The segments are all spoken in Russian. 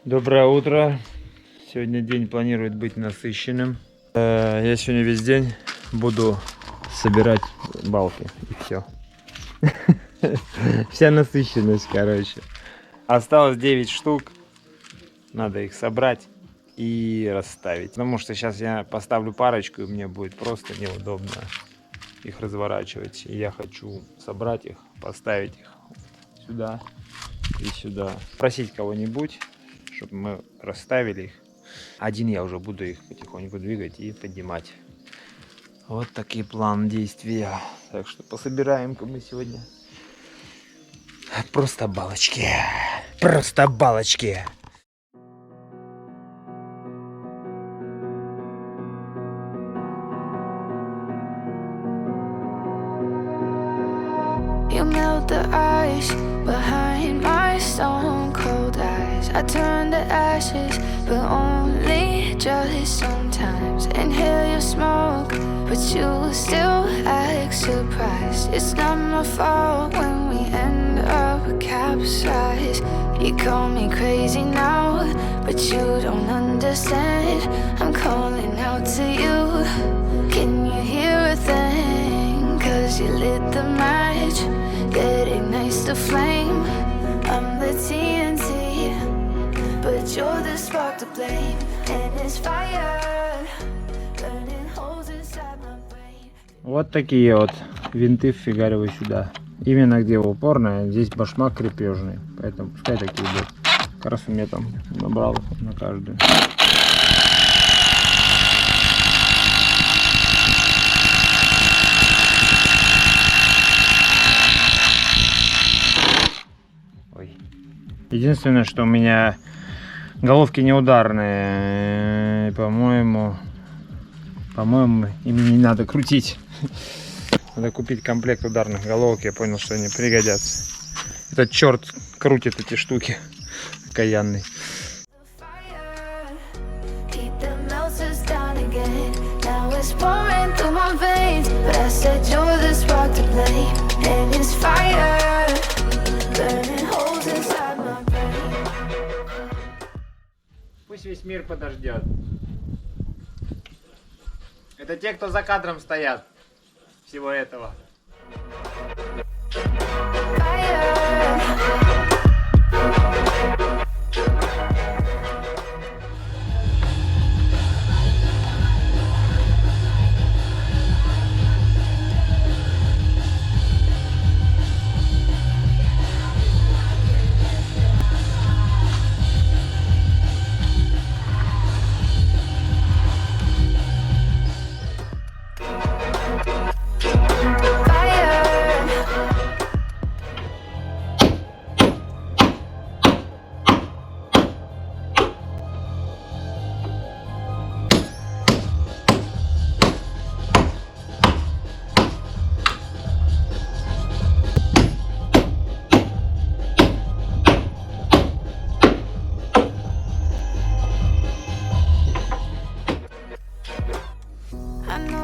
Доброе утро. Сегодня день планирует быть насыщенным. Я сегодня весь день буду собирать балки и все. Вся насыщенность, короче. Осталось 9 штук. Надо их собрать и расставить. Потому что сейчас я поставлю парочку, и мне будет просто неудобно их разворачивать. И я хочу собрать их, поставить их сюда и сюда. Просить кого-нибудь, чтобы мы расставили их. Один я уже буду их потихоньку двигать и поднимать. Вот такой план действия. Так что пособираем-ка мы сегодня. Просто балочки. Просто балочки. You melt the ice behind my stone cold eyes. I turn to ashes, but only just sometimes. Inhale your smoke, but you still act surprised. It's not my fault when we end up capsized. You call me crazy now, but you don't understand. I'm calling out to you. Can you hear a thing? 'Cause you lit the match that ignites the flame. I'm the TNT, but you're the spark to blame. And it's fire burning holes inside my brain. Вот такие вот винты вфигариваю сюда. Именно где упорная, здесь башмак крепежный. Поэтому пускай такие будут. Как раз у меня там набрал на каждую. Единственное, что у меня головки неударные, по-моему, ими не надо крутить. Надо купить комплект ударных головок, я понял, что они пригодятся. Этот черт крутит эти штуки, окаянный. Пусть весь мир подождет. Это те, кто за кадром стоят всего этого.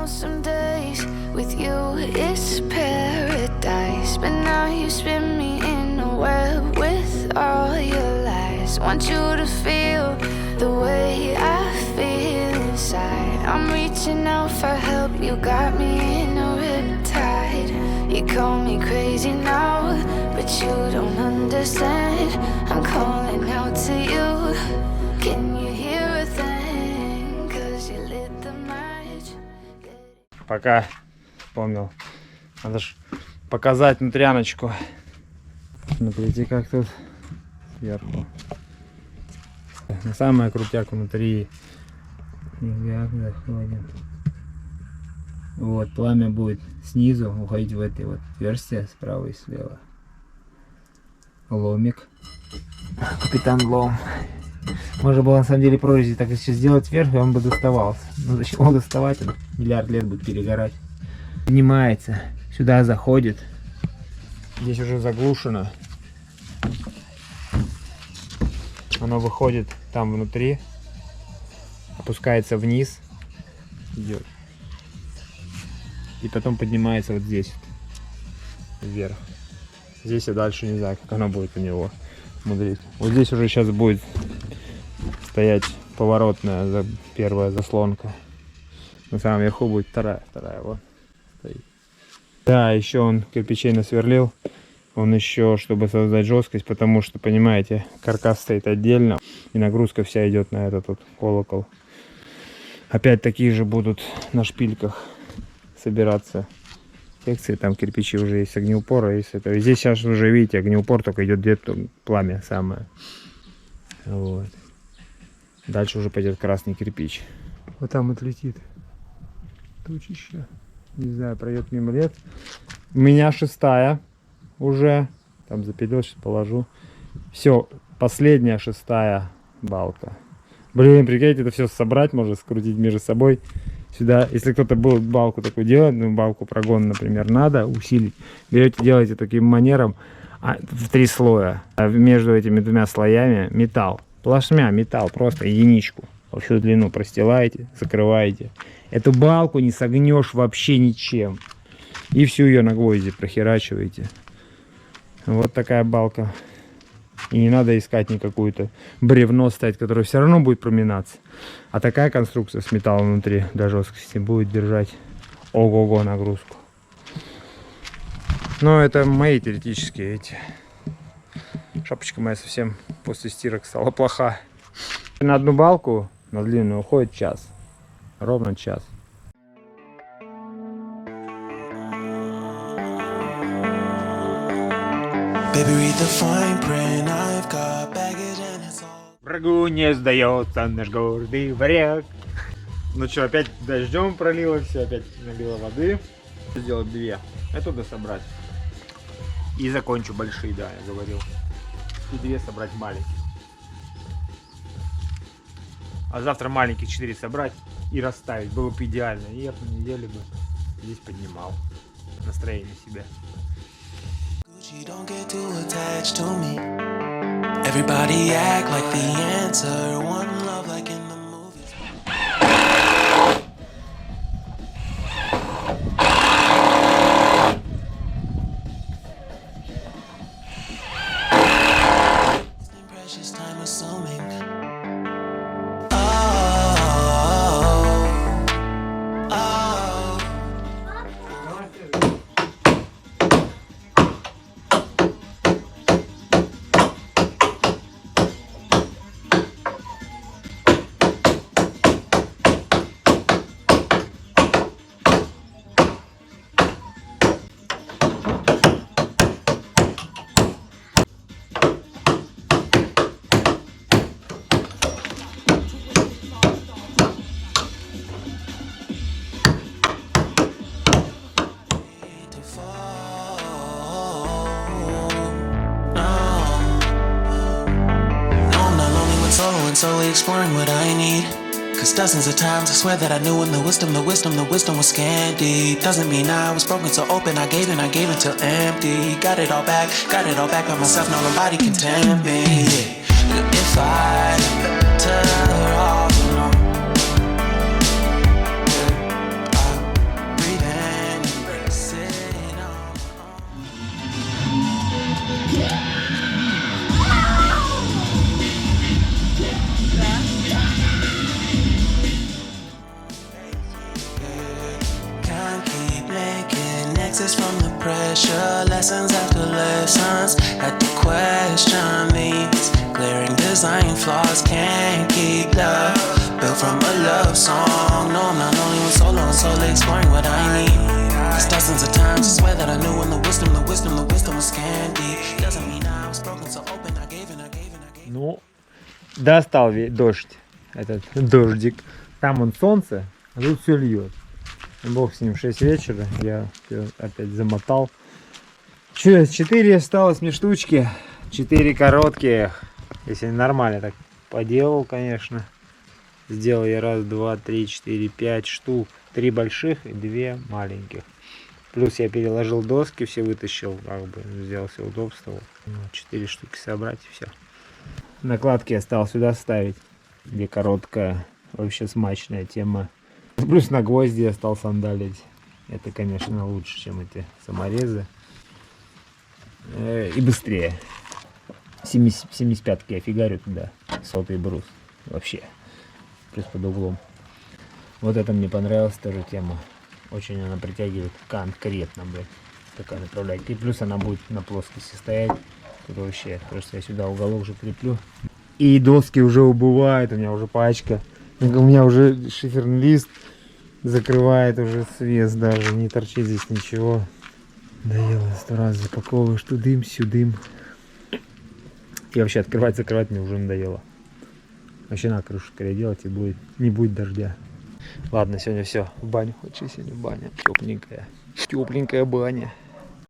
Some days with you it's paradise, but now you spin me in a web with all your lies. Want you to feel the way I feel inside. I'm reaching out for help, you got me in a riptide. You call me crazy now, but you don't understand. I'm calling out to you. Can you hear a thing? 'Cause you lit the match. Пока вспомнил. Надо же показать внутряночку. Смотрите, как тут сверху. Самая крутяк внутри. Вот, пламя будет снизу уходить в эти вот отверстия справа и слева. Ломик. Капитан Лом. Можно было на самом деле прорези так еще сделать вверх, и он бы доставался. Но зачем его доставать? Он миллиард лет будет перегорать. Поднимается, сюда заходит. Здесь уже заглушено. Оно выходит там внутри, опускается вниз, идет. И потом поднимается вот здесь вверх. Здесь я дальше не знаю, как оно будет у него. Смотрите. Вот здесь уже сейчас будет стоять поворотная первая заслонка. На самом верху будет вторая вот стоит. Да, еще он кирпичей насверлил. Он еще, чтобы создать жесткость, потому что, понимаете, каркас стоит отдельно, и нагрузка вся идет на этот вот колокол. Опять такие же будут на шпильках собираться секции. Там кирпичи уже есть огнеупора, есть это. Здесь сейчас уже, видите, огнеупор, только идет где-то пламя самое. Вот. Дальше уже пойдет красный кирпич. Вот там вот летит тучище. Не знаю, пройдет мимо лет. У меня 6-я уже. Там запилил, сейчас положу. Все, последняя 6-я балка. Блин, прикиньте, это все собрать, можно скрутить между собой. Сюда, если кто-то будет балку такую делать, ну, балку прогон, например, надо усилить. Берете, делаете таким манером в 3 слоя. А между этими 2 слоями металл. Плашмя металл, просто единичку. Во всю длину простилаете, закрываете. Эту балку не согнешь вообще ничем. И всю ее на гвозди прохерачиваете. Вот такая балка. И не надо искать никакую-то бревно ставить, которое все равно будет проминаться. А такая конструкция с металлом внутри для жесткости будет держать ого-го нагрузку. Но это мои теоретические эти. Шапочка моя совсем после стирок стала плоха. На одну балку, на длинную, уходит час. Ровно час. Врагу не сдается наш гордый враг. Ну что, опять дождем пролило все, опять налило воды. Сделать 2. Оттуда собрать. И закончу большие, да, я говорил. И 2 собрать маленькие. А завтра маленьких 4 собрать и расставить. Было бы идеально. И я по неделе бы здесь поднимал настроение себе. Everybody act like the answer, one love like in the movies. Precious time assuming. Slowly exploring what I need. Cause dozens of times I swear that I knew when the wisdom was scanty. Doesn't mean I was broken so open, I gave until empty. Got it all back by myself, now nobody can tempt me. If I tell her all alone, I'll breathe and embrace it on my own. From the pressure, lessons after lessons, had to question these glaring design flaws. Can't keep love built from a love song. No, I'm not only with solo and slowly exploring what I need. Cause dozens of times I swear that I knew when the wisdom was scanty. Doesn't mean I was broken so open, I gave. Ну, достал дождь, этот дождик. Там он солнце, а тут все льет. Бог с ним, 6 вечера, я опять замотал. 4 осталось мне штучки, 4 короткие, если нормально так поделал, конечно. Сделал я 1, 2, 3, 4, 5 штук, 3 больших и 2 маленьких. Плюс я переложил доски, все вытащил, как бы сделал все удобство. 4 штуки собрать и все. Накладки я стал сюда ставить, где короткая, вообще смачная тема. Плюс на гвозди я стал сандалить. Это, конечно, лучше, чем эти саморезы. И быстрее. 75-ки я фигарю туда. 100-й брус. вообще. Плюс под углом. Вот это мне понравилась тоже тема. Очень она притягивает конкретно, блядь. Такая направляет. И плюс она будет на плоскости стоять. Тут вообще, просто я сюда уголок уже креплю. И доски уже убывают, у меня уже пачка. У меня уже шиферный лист закрывает уже свес даже. Не торчит здесь ничего. Доело 100 раз запаковываешь тудым, сюдым. И вообще открывать-закрывать мне уже надоело. Вообще на крышу скорее делать и будет, не будет дождя. Ладно, сегодня все. В баню хочу, сегодня баня. Тепленькая. Тепленькая баня.